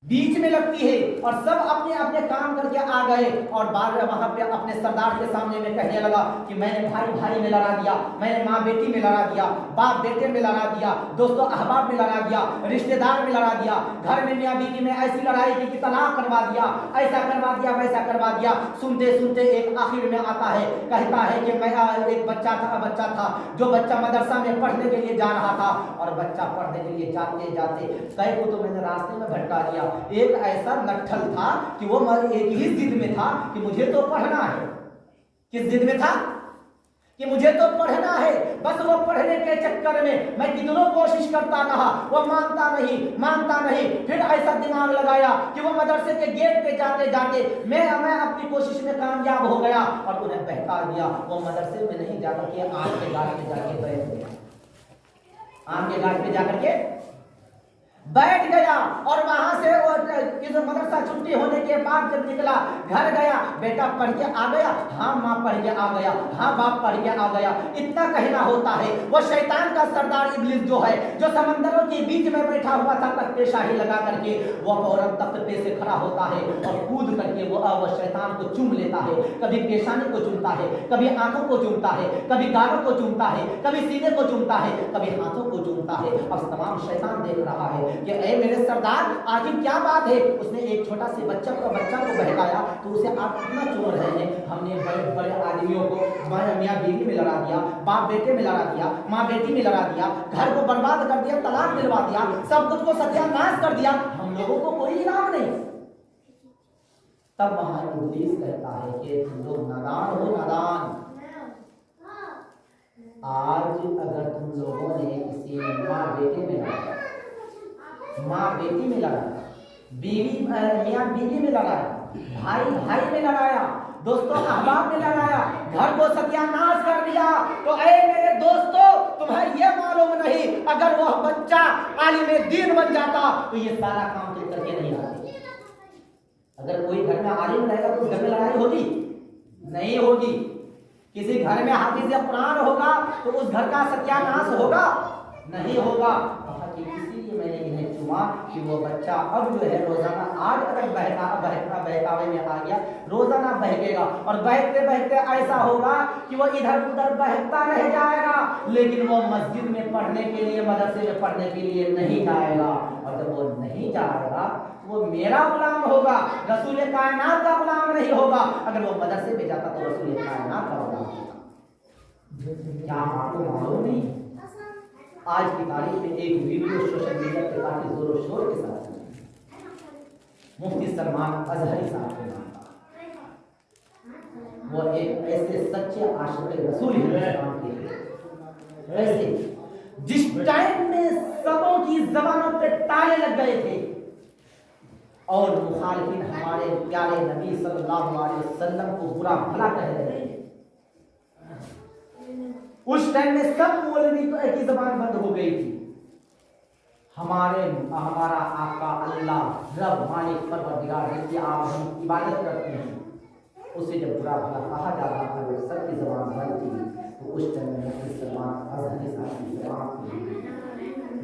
बीच में लगती है और सब अपने अपने काम करके आ गए और बाद में वहां पे अपने सरदार के सामने में कहने लगा कि मैंने भाई भाई में लड़ा दिया, मैंने माँ बेटी में लड़ा दिया, बाप बेटे में लड़ा दिया, दोस्तों अहबाब में लड़ा दिया, रिश्तेदार में लड़ा दिया, घर में मियाँ बीवी में ऐसी लड़ाई की कि तलाक करवा दिया, ऐसा करवा दिया, वैसा करवा दिया। सुनते सुनते एक आखिर में आता है, कहता है कि मैं एक बच्चा था जो बच्चा मदरसा में पढ़ने के लिए जा रहा था और बच्चा पढ़ने के लिए जाते जाते कई को तो मैंने रास्ते में भटका दिया। एक ऐसा नट्ठल था कि वो एक ही जिद में था कि मुझे तो पढ़ना है। किस जिद में था कि मुझे तो पढ़ना है। बस वो पढ़ने के चक्कर में मैं कितनों कोशिश करता रहा, वो मानता नहीं। फिर ऐसा दिमाग लगाया कि वो मदरसे के गेट पे जाते जाते मैं अपनी कोशिश में कामयाब हो गया और उन्हें बहका दिया। वो मदरसे में नहीं जाकर के आम के गाछ पे जाके बैठ गया, आम के गाछ पे जाकर के बैठ गया और वहां से मदरसा छुट्टी होने के बाद जब निकला घर गया, बेटा पढ़ के आ गया, हाँ माँ पढ़ के आ गया, हाँ बाप पढ़ के आ गया, इतना कहना होता है। वो शैतान का सरदार इब्लिस जो है, जो समंदरों के बीच में बैठा हुआ था तख्ते शाही लगा करके, वो फौरन तख्ते से खड़ा होता है और कूद करके वो शैतान को चूम लेता है। कभी पेशानी को चूमता है, कभी आंखों को चूमता है, कभी गालों को चूमता है, कभी सीने को चूमता है, कभी हाथों को चूमता है। अब तमाम शैतान देख रहा है कि ऐ मेरे सरदार आखिर क्या बात है। उसने एक छोटा से बच्चा को बहकाया तो उसे आप कितना चूम रहे हैं। हमने बड़े बड़े आदमियों को मियाँ बीवी में लड़ा दिया, बाप बेटे में लड़ा दिया, माँ बेटी में लड़ा दिया, घर को बर्बाद कर दिया, तलाक दिलवा दिया, सब कुछ को सत्यानाश कर दिया, हम लोगों को कोई इनाम नहीं। तब वहां इब्लीस कहता है कि तुम लोग नादान हो, नादान। आज अगर तुम लोगों ने किसी माँ बेटे में लड़ा, माँ बेटी में लड़ाया, बीवी मियाँ बीवी में लड़ाया, भाई भाई में लड़ाया, दोस्तों अहबाब में लड़ाया, घर को सत्यानाश कर दिया, तो ऐ मेरे दोस्तों तुम्हें यह मालूम नहीं अगर वह बच्चा आलिम दीन बन जाता तो ये सारा काम तुम करके नहीं आते। अगर कोई घर में आलिम रहेगा तो घर में लड़ाई होगी नहीं होगी। किसी घर में हाफिज कुरान होगा तो उस घर का सत्यानाश होगा नहीं होगा। इसीलिए मैंने इन्हें चुना कि वो बच्चा अब जो है रोजाना आज अगर बहकावे में आ गया, रोजाना बहकेगा और बहकते बहकते ऐसा होगा कि वो इधर उधर बहकता रह जाएगा, लेकिन वो मस्जिद में पढ़ने के लिए, मदरसे में पढ़ने के लिए नहीं जाएगा। और जब वो नहीं जाएगा वो मेरा गुलाम होगा, रसूल कायनात का गुलाम नहीं होगा। अगर वो मदरसे में जाता तो रसूल कायनात का गुलाम होगा। क्या आपको मालूम नहीं? आज की तारीख में एक वीडियो सोशल मीडिया पे काफी जोरों शोर के साथ मुफ्ती सलमान अजहरी साहब के नाम का, वो एक ऐसे सच्चे आशिक रसूल हिंदुस्तान के, ऐसे जिस टाइम में सबों की जबानों पे ताले लग गए थे और मुखालिफिन हमारे प्यारे नबी सल्लल्लाहु अलैहि वसल्लम को बुरा भला कह रहे थे, उस टाइम में सब मौलवी की जबान बंद हो गई थी। हमारा आका अल्लाह रब मालिक परवरदिगार जिसकी आप हम इबादत करते हैं, उसे जब बुरा भला कहा जा रहा था, वो सबकी जबान बंद थी। तो उस टाइम में मुफ्ती सलमान अजहरी साहब की जबान थी,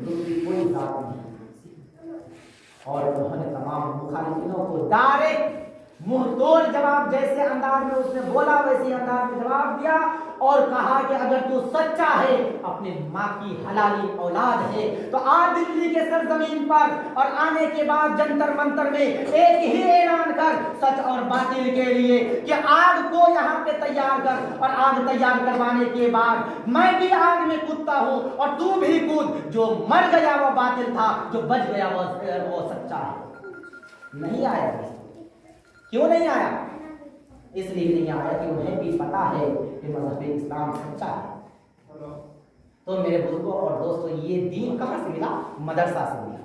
दूसरी कोई बात नहीं, और उन्होंने तमाम मुखालिफिनों को डायरेक्ट मुंह तोड़ जवाब, जैसे अंदाज में उसने बोला वैसे अंदाज में जवाब दिया और कहा कि अगर तू सच्चा है, अपने माँ की हलाली औलाद है, तो आज दिल्ली के सरजमीन पर और आने के बाद जंतर मंतर में एक ही ऐलान कर सच और बातिल के लिए कि आग को यहाँ पे तैयार कर, और आग तैयार करवाने के बाद मैं भी आग में कूदता हूँ और तू भी कूद। जो मर गया वो बातिल था, जो बच गया वो सच्चा है। नहीं आया, क्यों नहीं आया? इसलिए नहीं आया कि उन्हें भी पता है कि मज़हब इस्लाम सच्चा है। तो मेरे बुजुर्गों और दोस्तों, ये दीन कहाँ से मिला? मदरसा से मिला।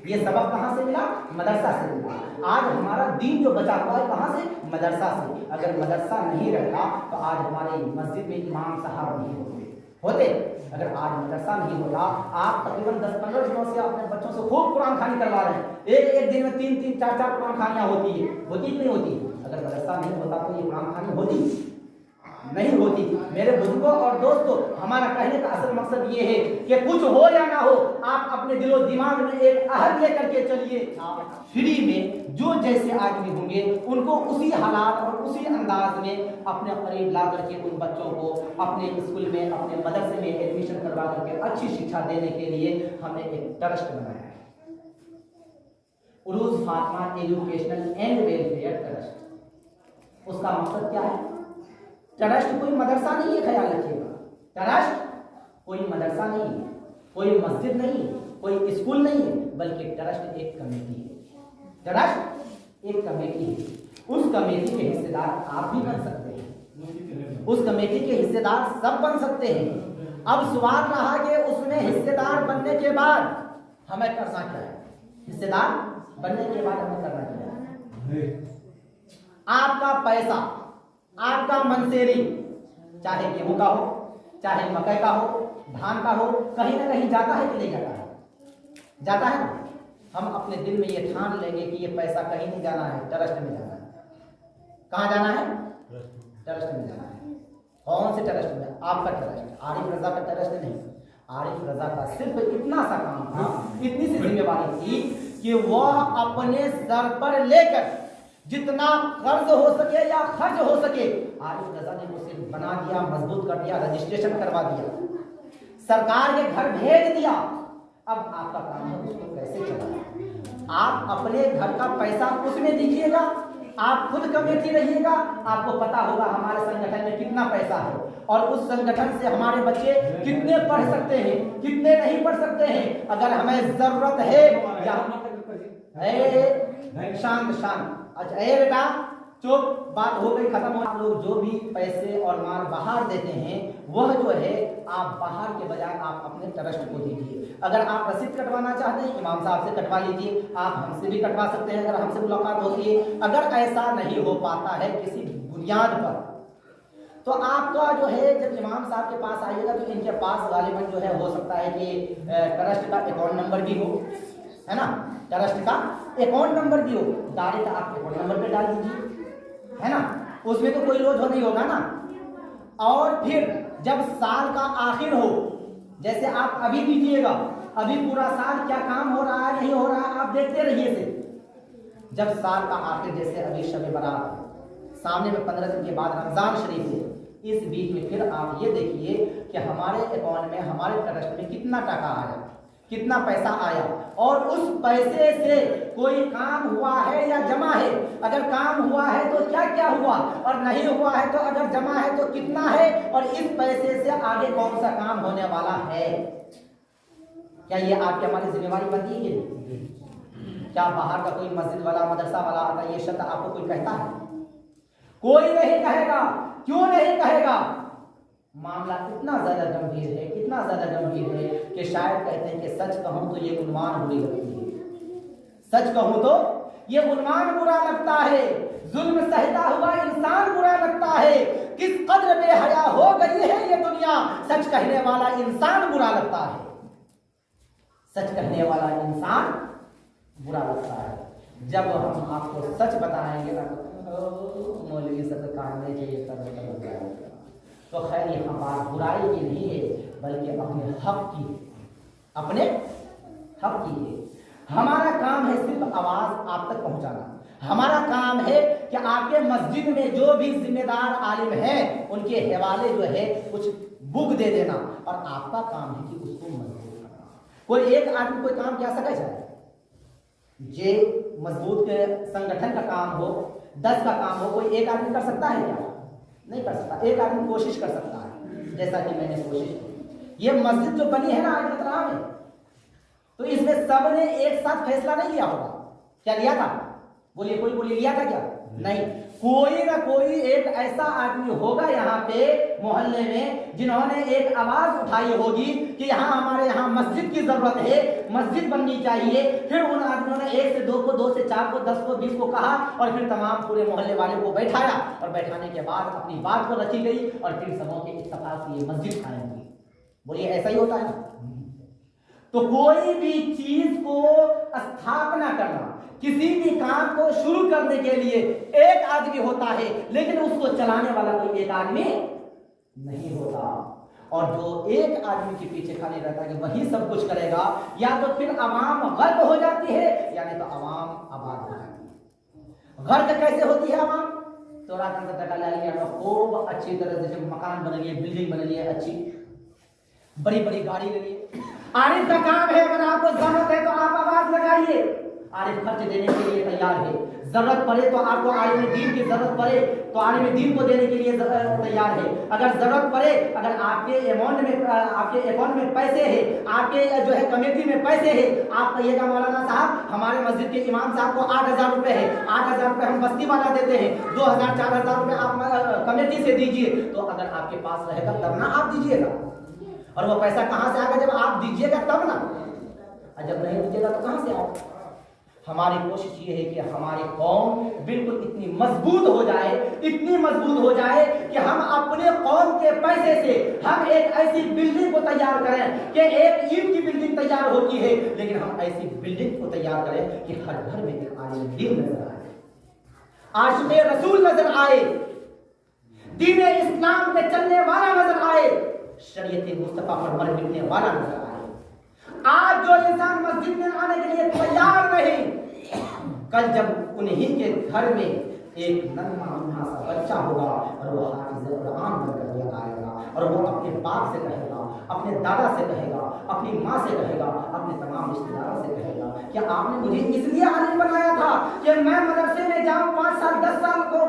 ये सबक कहाँ से मिला? मदरसा से मिला। आज हमारा दीन जो बचा हुआ है कहाँ से? मदरसा से। अगर मदरसा नहीं रहता तो आज हमारे मस्जिद में इमाम साहब नहीं होते। अगर आज मदरसा नहीं होता, आप तकरीबन 10-15 दिनों से अपने बच्चों से खूब कुरान खानी करवा रहे हैं। एक दिन में 3-3, 4-4 कुरान खानियां होती है, होती कि नहीं होती? अगर मदरसा नहीं होता तो ये कुरान खानी होती? नहीं होती। मेरे बुजुर्गों और दोस्तों, हमारा कहने का असल मकसद ये है कि कुछ हो या ना हो, आप अपने दिलो दिमाग में एक अहद लेकर के चलिए। फ्री में जो जैसे आदमी होंगे उनको उसी हालात और उसी अंदाज में अपने करीब ला करके उन बच्चों को अपने स्कूल में, अपने मदरसे में एडमिशन करवा करके अच्छी शिक्षा देने के लिए हमने एक ट्रस्ट बनाया है, Urooj Fatima educational and welfare trust. उसका मकसद क्या है? ट्रस्ट कोई मदरसा नहीं है, ख्याल रखिएगा। ट्रस्ट कोई मदरसा नहीं है, कोई मस्जिद नहीं है, कोई स्कूल नहीं है, बल्कि ट्रस्ट एक कमेटी है। ट्रस्ट एक कमेटी है। उस कमेटी के हिस्सेदार आप भी बन सकते हैं, उस कमेटी के हिस्सेदार सब बन सकते हैं। अब सवाल रहा कि उसमें हिस्सेदार बनने के बाद हमें करना क्या है? हिस्सेदार बनने के बाद हमें करना क्या है? आपका पैसा, आपका मनसेरी, चाहे गेहूं का हो, चाहे मकई का हो, धान का हो, कहीं ना कहीं जाता है कि नहीं जाता है? जाता है ना। हम अपने दिल में ये ठान लेंगे कि ये पैसा कहीं नहीं जाना है, ट्रस्ट में जाना है। कहाँ जाना है? ट्रस्ट में जाना है। कौन से ट्रस्ट में? आपका ट्रस्ट, आरिफ रजा का ट्रस्ट नहीं। आरिफ रजा का सिर्फ इतना सा काम था, इतनी सी जिम्मेवारी थी कि वह अपने सर पर लेकर जितना कर्ज हो सके या खर्च हो सके, आरिफ रजा ने उसे बना दिया, मजबूत कर दिया, रजिस्ट्रेशन करवा दिया, सरकार के घर भेज दिया। अब आपका काम है उसको कैसे चलाना। आप अपने घर का पैसा उसमें दीजिएगा, आप खुद कमेटी रहिएगा, आपको पता होगा हमारे संगठन में कितना पैसा है और उस संगठन से हमारे बच्चे कितने पढ़ सकते हैं, कितने नहीं पढ़ सकते हैं। अगर हमें जरूरत है या शांत शांत, अच्छा बेटा चुप, बात हो गई, खत्म हो। आप लोग जो भी पैसे और माल बाहर देते हैं वह जो है आप बाहर के बजाय आप अपने ट्रस्ट को दीजिए। अगर आप रसीद कटवाना चाहते हैं इमाम साहब से कटवा लीजिए, आप हमसे भी कटवा सकते हैं अगर हमसे मुलाकात होती है। अगर ऐसा नहीं हो पाता है किसी बुनियाद पर, तो आपका जो है जब इमाम साहब के पास आइएगा तो इनके पास गालिबन जो है हो सकता है कि ट्रस्ट का अकाउंट नंबर भी हो, है ना, ट्रस्ट का अकाउंट नंबर भी हो, डायरेक्ट आप अकाउंट नंबर पे डाल दीजिए, है ना, उसमें तो कोई लोड हो नहीं होगा ना। और फिर जब साल का आखिर हो, जैसे आप अभी दीजिएगा, अभी पूरा साल क्या काम हो रहा है नहीं हो रहा है आप देखते रहिए से। जब साल का आखिर, जैसे अभी शब बारात सामने में 15 दिन के बाद रमजान शरीफ है, इस बीच में फिर आप ये देखिए कि हमारे अकाउंट में, हमारे ट्रस्ट में कितना टका आया, कितना पैसा आया और उस पैसे से कोई काम हुआ है या जमा है। अगर काम हुआ है तो क्या क्या हुआ और नहीं हुआ है तो अगर जमा है तो कितना है और इस पैसे से आगे कौन सा काम होने वाला है। क्या ये आपकी हमारी जिम्मेवारी बनती है? क्या बाहर का कोई मस्जिद वाला, मदरसा वाला आता ये शब्द आपको कोई कहता है? कोई नहीं कहेगा। क्यों नहीं कहेगा? मामला इतना ज्यादा गंभीर है, इतना ज्यादा गंभीर है कि शायद कहते हैं कि सच कहूं तो ये उन्वान बुरी लगती है। सच कहूं तो ये उन्वान बुरा लगता है, जुल्म सहता हुआ इंसान बुरा लगता है। किस कदर बेहया हो गई है ये दुनिया, सच कहने वाला इंसान बुरा लगता है। सच कहने वाला इंसान बुरा लगता है। जब हम आपको सच बताएंगे ना मौलवी सब काम नहीं चाहिए कर, तो खैर यहाँ बात बुराई की नहीं है बल्कि अपने हक की, अपने हक की है। हमारा काम है सिर्फ आवाज आप तक पहुंचाना। हमारा काम है कि आपके मस्जिद में जो भी जिम्मेदार आलिम हैं उनके हवाले जो है कुछ बुक दे देना और आपका काम है कि उसको मजबूत करना। कोई एक आदमी कोई काम क्या सके जाए, जे मजबूत के संगठन का काम हो, 10 का काम हो, कोई एक आदमी कर सकता है क्या? नहीं कर सकता। एक आदमी कोशिश कर सकता है, जैसा कि मैंने कोशिश की। ये मस्जिद जो बनी है ना आज मतराम में, तो इसमें सबने एक साथ फैसला नहीं लिया होगा। क्या लिया था? बोलिए, कोई बोलिए, लिया था क्या? नहीं। कोई ना कोई एक ऐसा आदमी होगा यहाँ पे मोहल्ले में जिन्होंने एक आवाज उठाई होगी कि यहाँ हमारे यहाँ मस्जिद की जरूरत है, मस्जिद बननी चाहिए। फिर उन आदमियों ने 1 से 2 को, 2 से 4 को, 10 को, 20 को कहा और फिर तमाम पूरे मोहल्ले वाले को बैठाया और बैठाने के बाद अपनी बात को रखी गई और फिर सबों के इत्तेफाक से ये मस्जिद कायम हुई। बोलिए, ऐसा ही होता है ना? तो कोई भी चीज को स्थापना करना, किसी भी काम को शुरू करने के लिए एक आदमी होता है, लेकिन उसको चलाने वाला कोई एक आदमी नहीं होता। और जो एक आदमी के पीछे खाली रहता है कि वही सब कुछ करेगा, या तो फिर अवाम गर्क हो जाती है, यानी तो अवाम आबाद हो जाती है। गर्क कैसे होती है अवाम? तो टका ले लिया, खूब अच्छी तरह से मकान बन लिए, बिल्डिंग बन लिए, अच्छी बड़ी बड़ी गाड़ी ले लिए। आरिफ का काम है, अगर आपको जरूरत है तो आप आवाज लगाइए, आरिफ खर्च देने के लिए तैयार है। जरूरत पड़े तो आपको आलिम दीन की जरूरत पड़े तो आलिम दीन को देने के लिए तैयार है। अगर जरूरत पड़े, अगर आपके अकाउंट में पैसे है, आपके जो है कमेटी में पैसे है, आप कहिएगा मौलाना साहब हमारे मस्जिद के इमाम साहब को 8,000 रुपए है, 8,000 रुपए हम बस्ती वाला देते हैं, 2,000 4,000 रुपए आप कमेटी से दीजिए, तो अगर आपके पास रहेगा तब ना आप दीजिएगा। और वो पैसा कहां से आएगा? जब आप दीजिएगा तब ना, और जब नहीं दीजिएगा तो कहां से आएगा? हमारी कोशिश ये है कि हमारी कौम बिल्कुल इतनी मजबूत हो जाए, इतनी मजबूत हो जाए कि हम अपने कौम के पैसे से हम एक ऐसी बिल्डिंग को तैयार करें कि एक ईंट की बिल्डिंग तैयार होती है, लेकिन हम ऐसी बिल्डिंग को तैयार करें कि हर घर में एक आलिम दीन नजर आए, आशिक़े रसूल नजर आए, दीन इस्लाम पे चलने वाला नजर आए, शरीयत मुस्तफा पर मर मिटने वाला नजर आए। आज जो इंसान मस्जिद में आने के लिए तैयार नहीं, कल जब उन्हीं के घर में एक नन्हा सा बच्चा होगा और वो हाफिज़ कुरान बनकर के आएगा, और वो अपने बाप से कहेगा, अपने दादा से कहेगा, अपनी माँ से कहेगा, अपने तमाम रिश्तेदारों से कहेगा कि आपने मुझे इसलिए आलिम बनाया था कि मैं मदरसे में जाऊं, 5 साल 10 साल को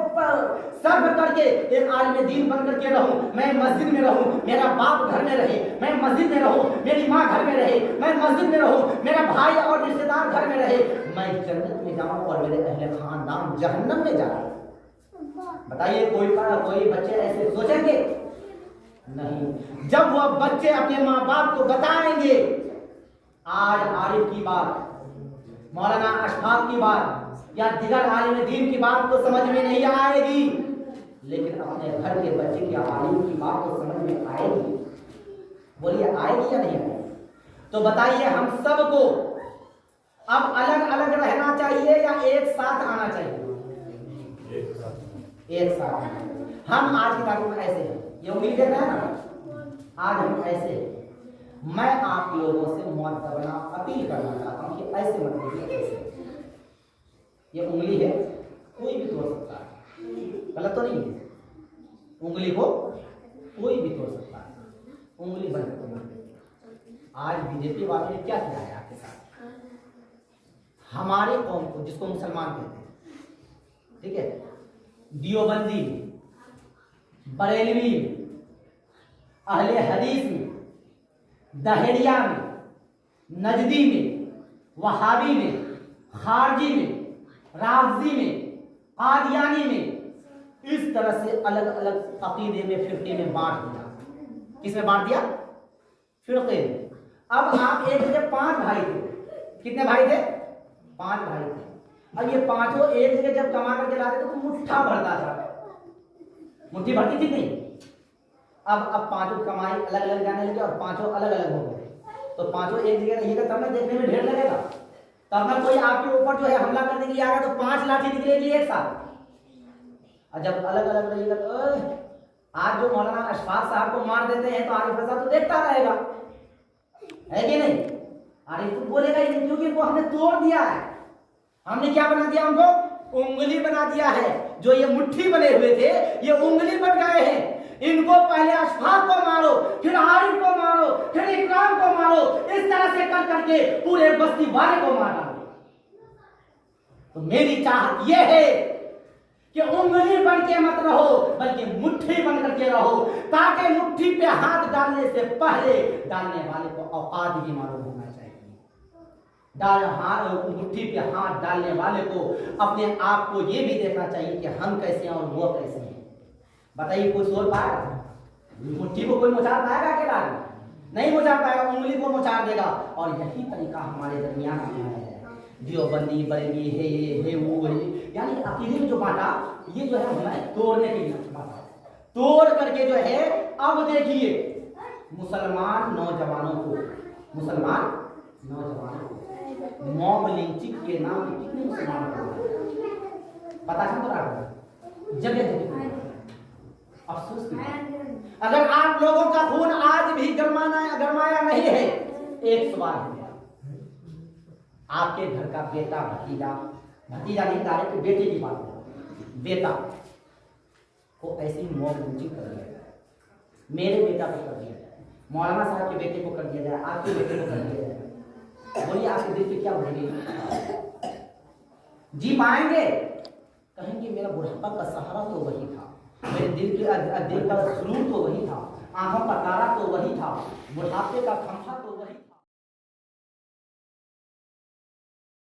सर्व करके एक आलिम दीन बन करके रहूं, मैं मस्जिद में रहूं, मेरा बाप घर में रहे, मैं मस्जिद में रहूं, मेरी माँ घर में रहे, मैं मस्जिद में रहूं, मेरा भाई और रिश्तेदार घर में रहे, मैं जन्नत में जाऊं और मेरे अहले खानदान जहन्नम में जाए। बताइए कोई बच्चे ऐसे सोचेंगे? नहीं। जब वो बच्चे अपने माँ बाप को बताएंगे, आज आरिफ की बात, मौलाना अशफाक की बात या दिगर आलिम दीन की बात तो समझ में नहीं आएगी, लेकिन अपने घर के बच्चे की आलिम की बात तो समझ में आएगी। बोलिए आएगी या नहीं आएगी? तो बताइए हम सबको अब अलग अलग रहना चाहिए या एक साथ आना चाहिए? एक साथ। हम आज की तारीख में ऐसे हैं, ये उम्मीद देख रहे हैं ना, आज हम ऐसे हैं। मैं आप लोगों से मुअद्दबना अपील करना चाहता हूं कि ऐसे मत कीजिए, ऐसे। ये उंगली है, कोई भी तोड़ सकता है, गलत तो नहीं है, उंगली को कोई भी तोड़ सकता है, उंगली बंद कर। आज बीजेपी वालों ने क्या किया है आपके साथ? हमारे कौम को, जिसको मुसलमान कहते हैं, ठीक है, दियोबंदी, बरेलवी, अहले हदीस में, दहेड़िया में, नजदी में, वहाबी में, खारजी में, राफजी में, कादियानी में, इस तरह से अलग अलग अकीदे में, फिरके में बांट दिया। किसमें बांट दिया? फिरके में। अब आप एक जगह 5 भाई थे, कितने भाई थे? 5 भाई थे। अब ये पांचों एक जगह जब कमा करके लाते थे तो मुट्ठा भरता था, मुट्ठी भरती थी नहीं। अब पांचों कमाई अलग अलग जाने लगे और पांचों अलग अलग हो गए, तो पांचों एक जगह रहिएगा तब ना देखने में ढेर लगेगा, तब ना कोई आपके ऊपर जो है हमला करने के लिए आएगा तो 5 लाठी निकलेगी एक साथ। और जब अलग अलग रहिएगा तो आज जो मौलाना अशफाक साहब को मार देते हैं तो आरिफ रजा तो देखता रहेगा, है कि नहीं? आरिफ तो बोलेगा ही नहीं, क्योंकि वो हमने तोड़ दिया है। हमने क्या बना दिया? उनको उंगली बना दिया है। जो ये मुट्ठी बने हुए थे ये उंगली बन गए हैं। इनको पहले अशफाक को मारो, फिर आरिफ को मारो, फिर इकराम को मारो, इस तरह से कर करके पूरे बस्ती वाले को मार डालो। तो मेरी चाहत यह है कि उंगली बन के मत रहो, बल्कि मुट्ठी बन करके रहो, ताकि मुट्ठी पे हाथ डालने से पहले डालने वाले को औकात भी मालूम होना चाहिए। मुट्ठी पे हाथ डालने वाले को अपने आप को ये भी देखना चाहिए कि हम कैसे हैं और वो कैसे हैं। बताइए कोई सोच पाएगा? मुट्ठी को कोई मुचार पाएगा? अकेला नहीं मुचार पाएगा, उंगली को मुचार देगा। और यही तरीका हमारे दरमियान आया है। दियोबंदी, बरेली है, ये है, वो है, यानी अकीदे में जो बांटा ये जो है हमें तोड़ने के लिए बांटा, तोड़ करके जो है। अब देखिए मुसलमान नौजवानों को मॉब लिंचिंग के नाम पे कितने मुसलमान पता चल रहा है, जगह जगह अफसोस की बात। अगर आप लोगों का खून आज भी गरमाया नहीं है, एक सवाल है, आपके घर का बेटा भतीजा नहीं डायरेक्ट बेटे की बात है, बेटा को ऐसी मौत मुझे कर दिया जाए, मेरे बेटा को कर दिया जाए, मौलाना साहब के बेटे को कर दिया जाए, आपके बेटे को कर दिया जाए, बोलिए आपके दिल पे क्या उठेगी? जी पाएंगे? कहेंगे मेरा बुढ़ापा का सहारा तो वही था, मेरे दिल का सुरूर तो वही था, आंखों का तारा तो वही था, बुढ़ापे का खंभा तो